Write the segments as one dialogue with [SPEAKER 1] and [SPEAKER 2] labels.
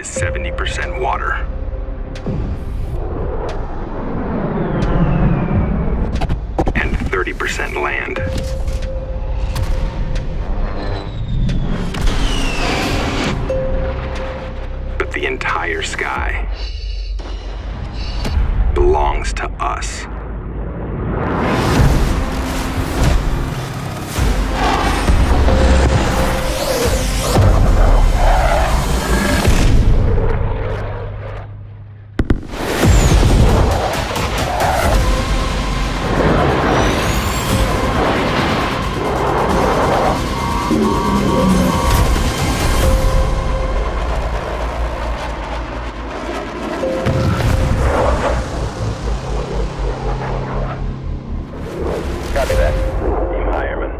[SPEAKER 1] is 70% water. And 30% land. But the entire sky belongs to us. Copy that. Team Hireman.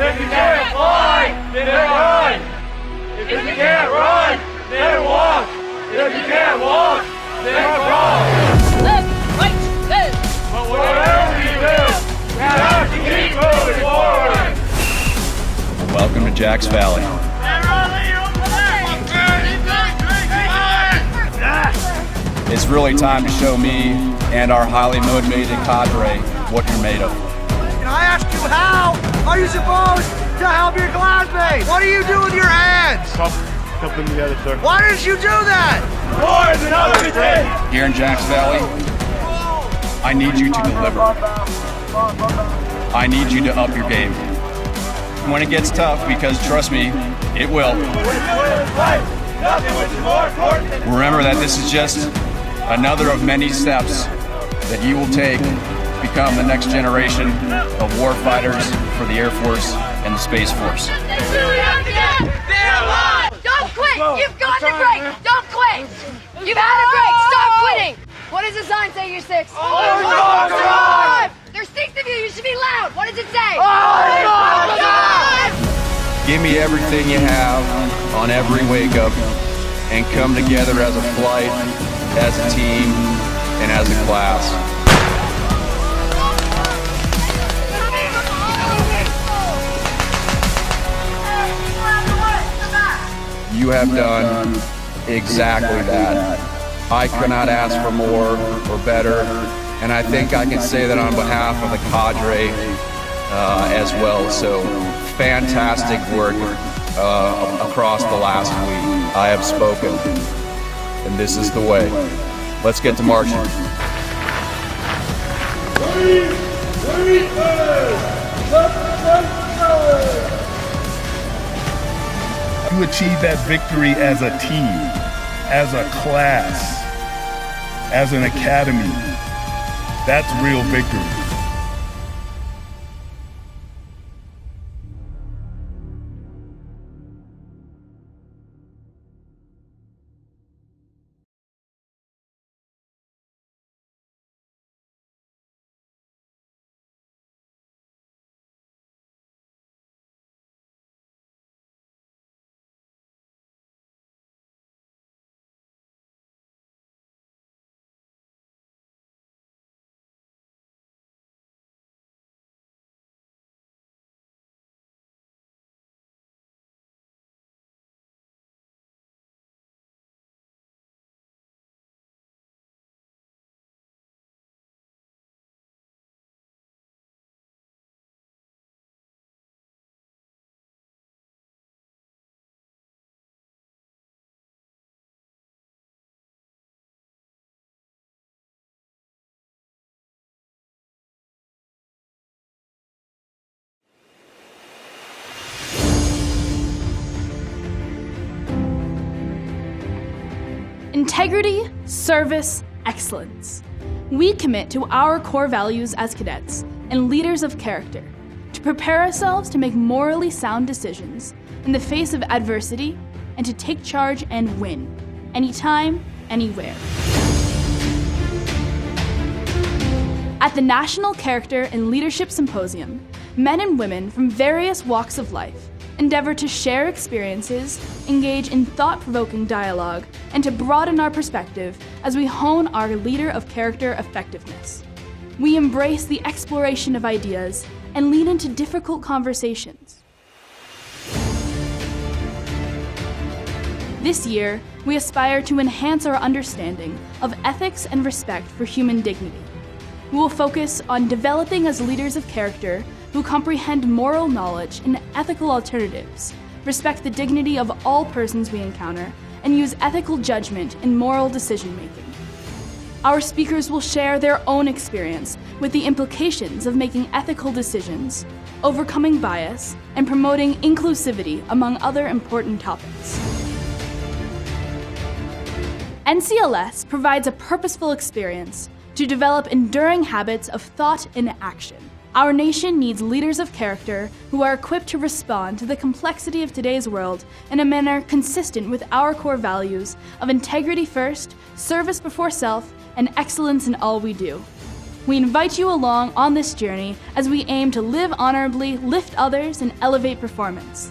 [SPEAKER 2] If you can't fly, then run. If you can't run, then walk. If you can't walk, then crawl.
[SPEAKER 3] Live, fight, live.
[SPEAKER 2] But whatever you do, you have to keep moving forward.
[SPEAKER 4] Welcome to Jack's Valley. It's really time to show me and our highly motivated cadre what you're made of.
[SPEAKER 5] And I ask you, how are you supposed to help your classmates? What do you do with your hands?
[SPEAKER 6] Pump them together, sir.
[SPEAKER 5] Why didn't you do that?
[SPEAKER 2] More than everything.
[SPEAKER 4] Here in Jack's Valley, I need you to deliver. I need you to up your game. When it gets tough, because trust me, it will. Remember that this is just another of many steps that you will take to become the next generation of war fighters for the Air Force and the Space Force.
[SPEAKER 3] Don't quit. You've got to break. Don't quit. You've had a break. Stop quitting. What does the sign say, you're six? There's six of you. You should be loud. What does it say?
[SPEAKER 4] Give me everything you have on every wake up and come together as a flight, as a team, and as a class. You have done exactly that. I could not ask for more or better, and I think I can say that on behalf of the cadre as well. So fantastic work across the last week. I have spoken, and this is the way. Let's get to marching.
[SPEAKER 6] You achieve that victory as a team, as a class, as an academy. That's real victory.
[SPEAKER 7] Integrity, service, excellence. We commit to our core values as cadets and leaders of character to prepare ourselves to make morally sound decisions in the face of adversity and to take charge and win, anytime, anywhere. At the National Character and Leadership Symposium, men and women from various walks of life endeavor to share experiences, engage in thought-provoking dialogue, and to broaden our perspective as we hone our leader of character effectiveness. We embrace the exploration of ideas and lean into difficult conversations. This year, we aspire to enhance our understanding of ethics and respect for human dignity. We will focus on developing as leaders of character who comprehend moral knowledge and ethical alternatives, respect the dignity of all persons we encounter, and use ethical judgment in moral decision-making. Our speakers will share their own experience with the implications of making ethical decisions, overcoming bias, and promoting inclusivity, among other important topics. NCLS provides a purposeful experience to develop enduring habits of thought and action. Our nation needs leaders of character who are equipped to respond to the complexity of today's world in a manner consistent with our core values of integrity first, service before self, and excellence in all we do. We invite you along on this journey as we aim to live honorably, lift others, and elevate performance.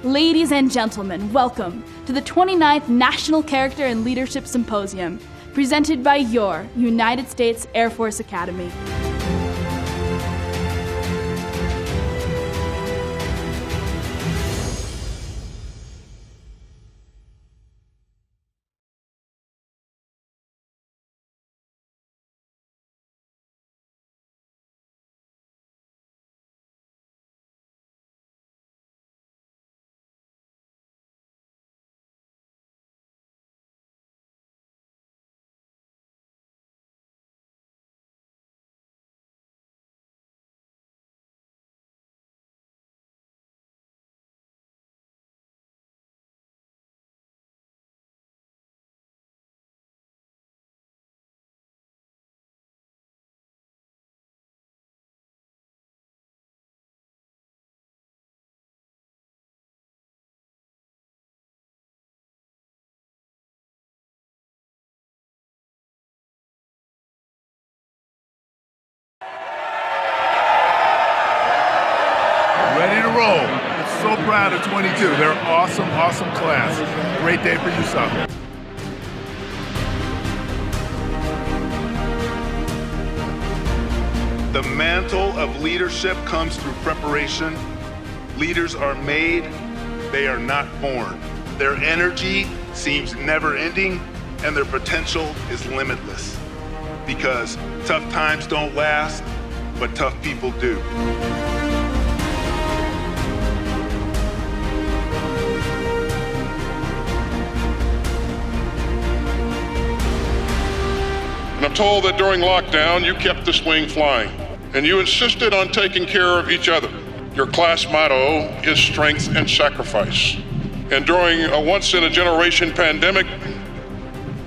[SPEAKER 7] Ladies and gentlemen, welcome to the 29th National Character and Leadership Symposium, presented by your United States Air Force Academy.
[SPEAKER 6] Ready to roll. So proud of 22. They're awesome, awesome class. Great day for USAFA.
[SPEAKER 8] The mantle of leadership comes through preparation. Leaders are made, they are not born. Their energy seems never ending, and their potential is limitless. Because tough times don't last, but tough people do.
[SPEAKER 9] And I'm told that during lockdown, you kept this wing flying, and you insisted on taking care of each other. Your class motto is strength and sacrifice. And during a once-in-a-generation pandemic,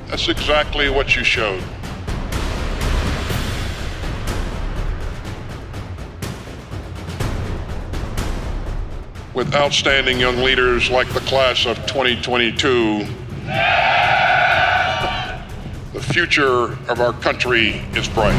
[SPEAKER 9] that's exactly what you showed. With outstanding young leaders like the class of 2022, the future of our country is bright.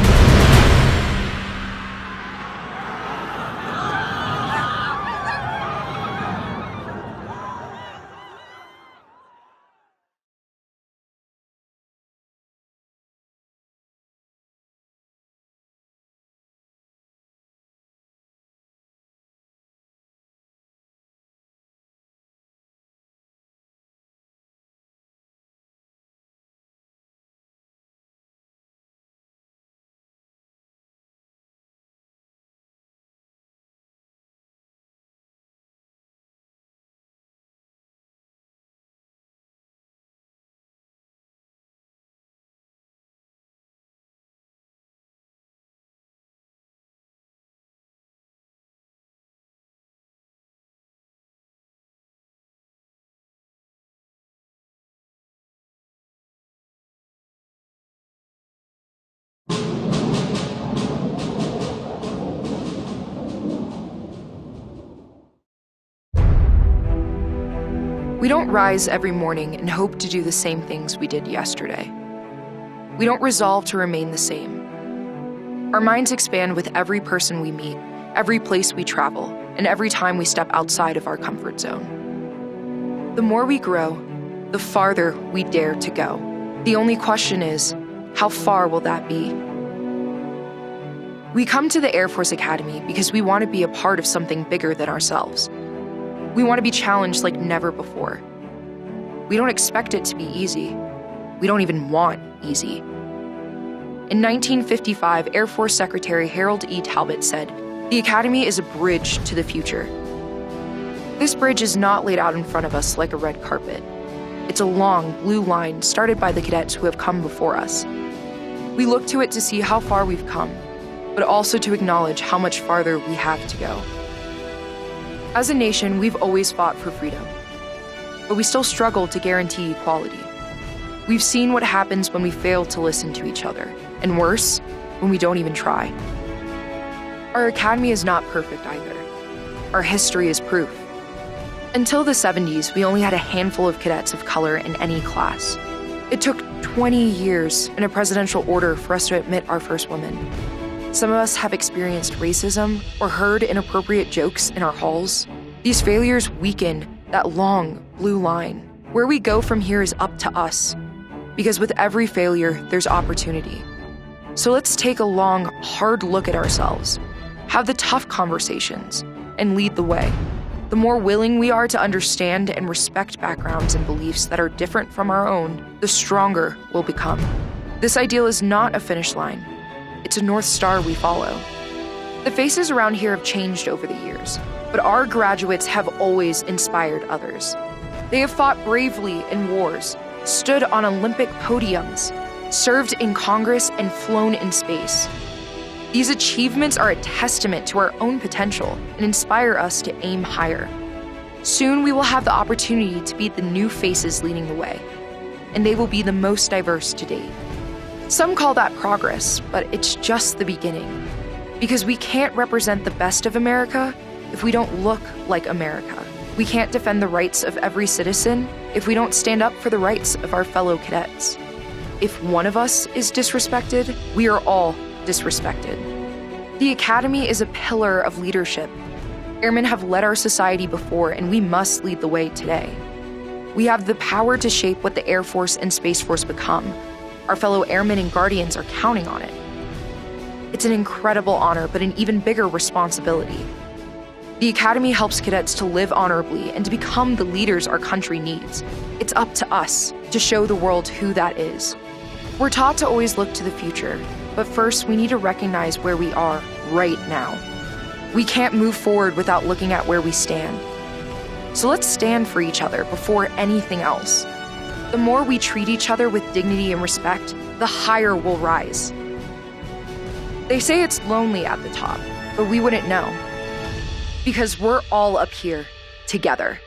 [SPEAKER 10] don't rise every morning and hope to do the same things we did yesterday. We don't resolve to remain the same. Our minds expand with every person we meet, every place we travel, and every time we step outside of our comfort zone. The more we grow, the farther we dare to go. The only question is, how far will that be? We come to the Air Force Academy because we want to be a part of something bigger than ourselves. We want to be challenged like never before. We don't expect it to be easy. We don't even want easy. In 1955, Air Force Secretary Harold E. Talbot said, "The Academy is a bridge to the future." This bridge is not laid out in front of us like a red carpet. It's a long, blue line started by the cadets who have come before us. We look to it to see how far we've come, but also to acknowledge how much farther we have to go. As a nation, we've always fought for freedom, but we still struggle to guarantee equality. We've seen what happens when we fail to listen to each other, and worse, when we don't even try. Our academy is not perfect either. Our history is proof. Until the 70s, we only had a handful of cadets of color in any class. It took 20 years and a presidential order for us to admit our first women. Some of us have experienced racism or heard inappropriate jokes in our halls. These failures weaken that long blue line. Where we go from here is up to us, because with every failure, there's opportunity. So let's take a long, hard look at ourselves, have the tough conversations, and lead the way. The more willing we are to understand and respect backgrounds and beliefs that are different from our own, the stronger we'll become. This ideal is not a finish line. It's a North Star we follow. The faces around here have changed over the years, but our graduates have always inspired others. They have fought bravely in wars, stood on Olympic podiums, served in Congress, and flown in space. These achievements are a testament to our own potential and inspire us to aim higher. Soon we will have the opportunity to be the new faces leading the way, and they will be the most diverse to date. Some call that progress, but it's just the beginning. Because we can't represent the best of America if we don't look like America. We can't defend the rights of every citizen if we don't stand up for the rights of our fellow cadets. If one of us is disrespected, we are all disrespected. The Academy is a pillar of leadership. Airmen have led our society before, and we must lead the way today. We have the power to shape what the Air Force and Space Force become. Our fellow airmen and guardians are counting on it. It's an incredible honor, but an even bigger responsibility. The Academy helps cadets to live honorably and to become the leaders our country needs. It's up to us to show the world who that is. We're taught to always look to the future, but first we need to recognize where we are right now. We can't move forward without looking at where we stand. So let's stand for each other before anything else. The more we treat each other with dignity and respect, the higher we'll rise. They say it's lonely at the top, but we wouldn't know. Because we're all up here together.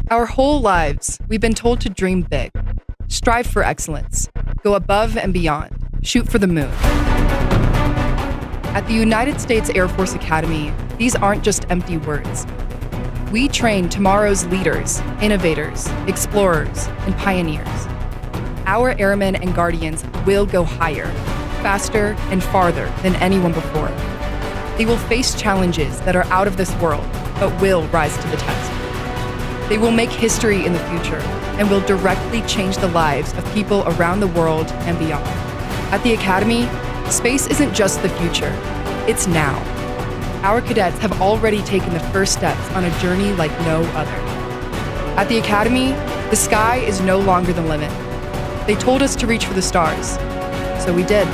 [SPEAKER 11] Our whole lives, we've been told to dream big, strive for excellence, go above and beyond, shoot for the moon. At the United States Air Force Academy, these aren't just empty words. We train tomorrow's leaders, innovators, explorers, and pioneers. Our airmen and guardians will go higher, faster, and farther than anyone before. They will face challenges that are out of this world, but will rise to the test. They will make history in the future and will directly change the lives of people around the world and beyond. At the Academy, space isn't just the future, it's now. Our cadets have already taken the first steps on a journey like no other. At the Academy, the sky is no longer the limit. They told us to reach for the stars, so we did.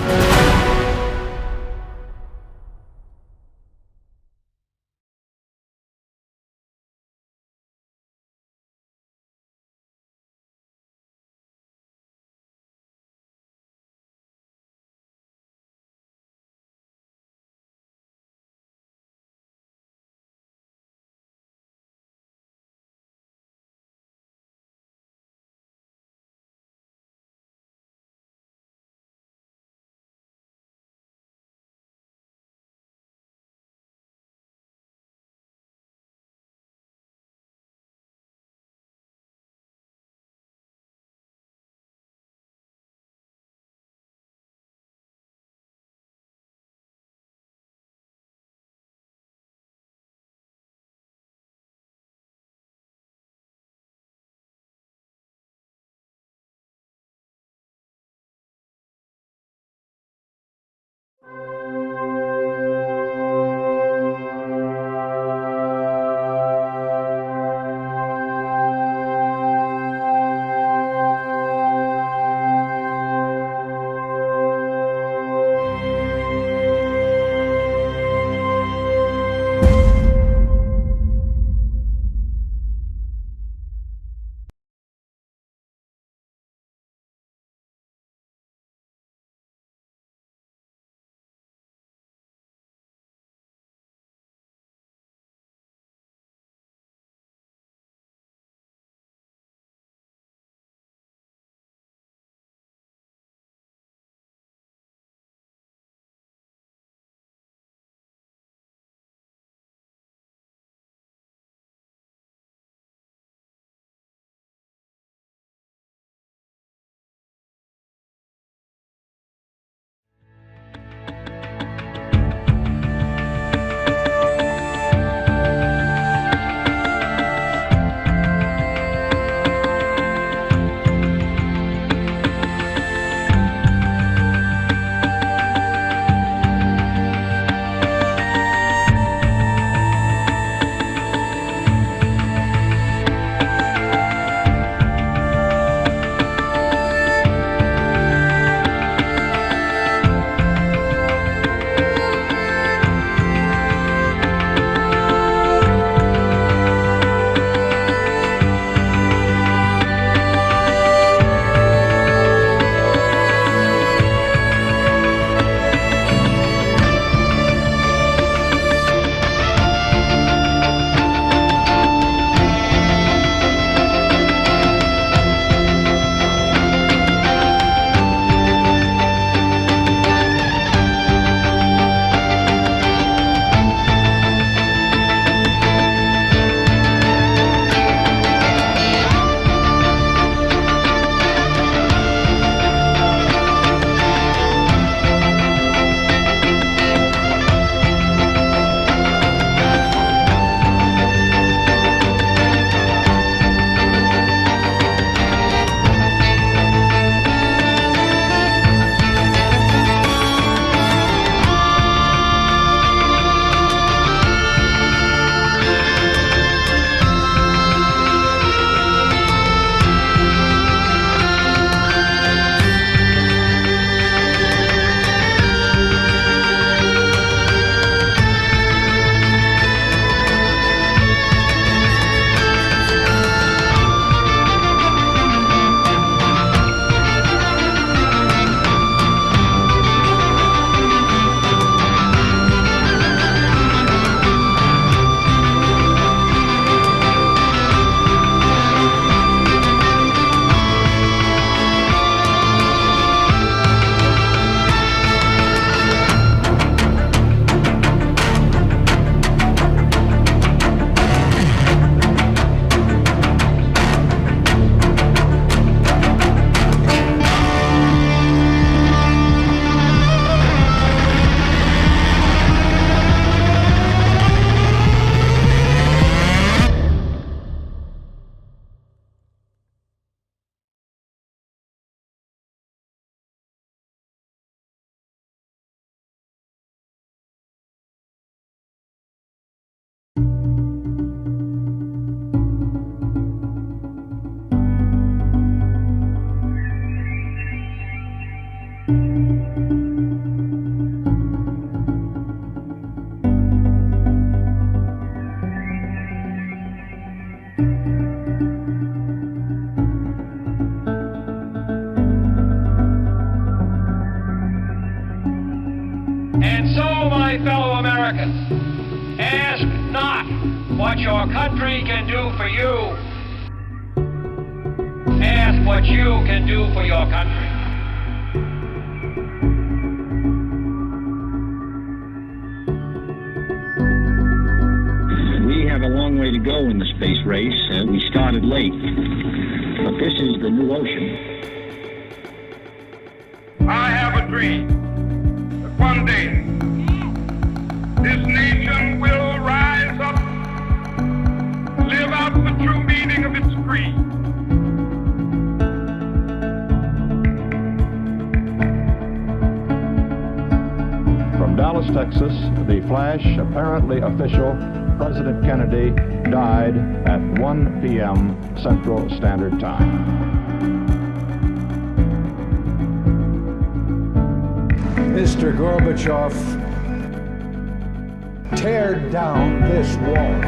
[SPEAKER 2] And so, my fellow Americans, ask not what your country can do for you. Ask what you can do for your country.
[SPEAKER 12] We have a long way to go in the space race. We started late, but this is the new ocean.
[SPEAKER 13] I have a dream that one day this nation will rise up, live out the true meaning of its creed.
[SPEAKER 14] From Dallas, Texas, the flash, apparently official, President Kennedy died at 1 p.m. Central Standard Time.
[SPEAKER 15] Mr. Gorbachev, tear down this wall.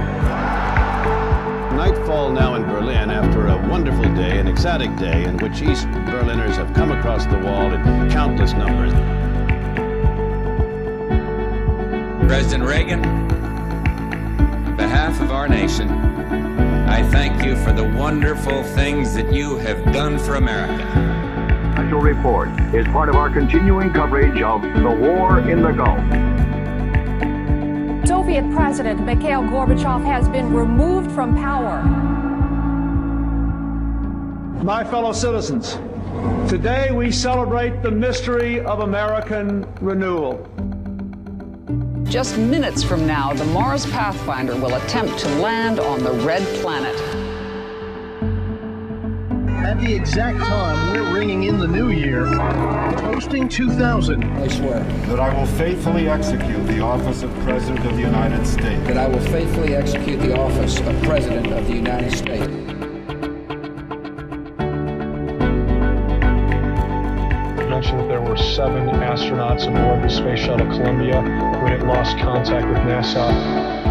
[SPEAKER 16] Nightfall now in Berlin after a wonderful day, an ecstatic day in which East Berliners have come across the wall in countless numbers.
[SPEAKER 17] President Reagan, on behalf of our nation, I thank you for the wonderful things that you have done for America.
[SPEAKER 18] Special report is part of our continuing coverage of the war in the Gulf.
[SPEAKER 19] Soviet President Mikhail Gorbachev has been removed from power.
[SPEAKER 5] My fellow citizens, today we celebrate the mystery of American renewal.
[SPEAKER 20] Just minutes from now, the Mars Pathfinder will attempt to land on the Red Planet.
[SPEAKER 21] At the exact time we're ringing in the new year, posting 2000.
[SPEAKER 15] I swear
[SPEAKER 22] that I will faithfully execute the office of President of the United States.
[SPEAKER 15] that I will faithfully execute the office of President of the United States.
[SPEAKER 23] Mentioned that there were 7 astronauts aboard the Space Shuttle Columbia when it lost contact with NASA.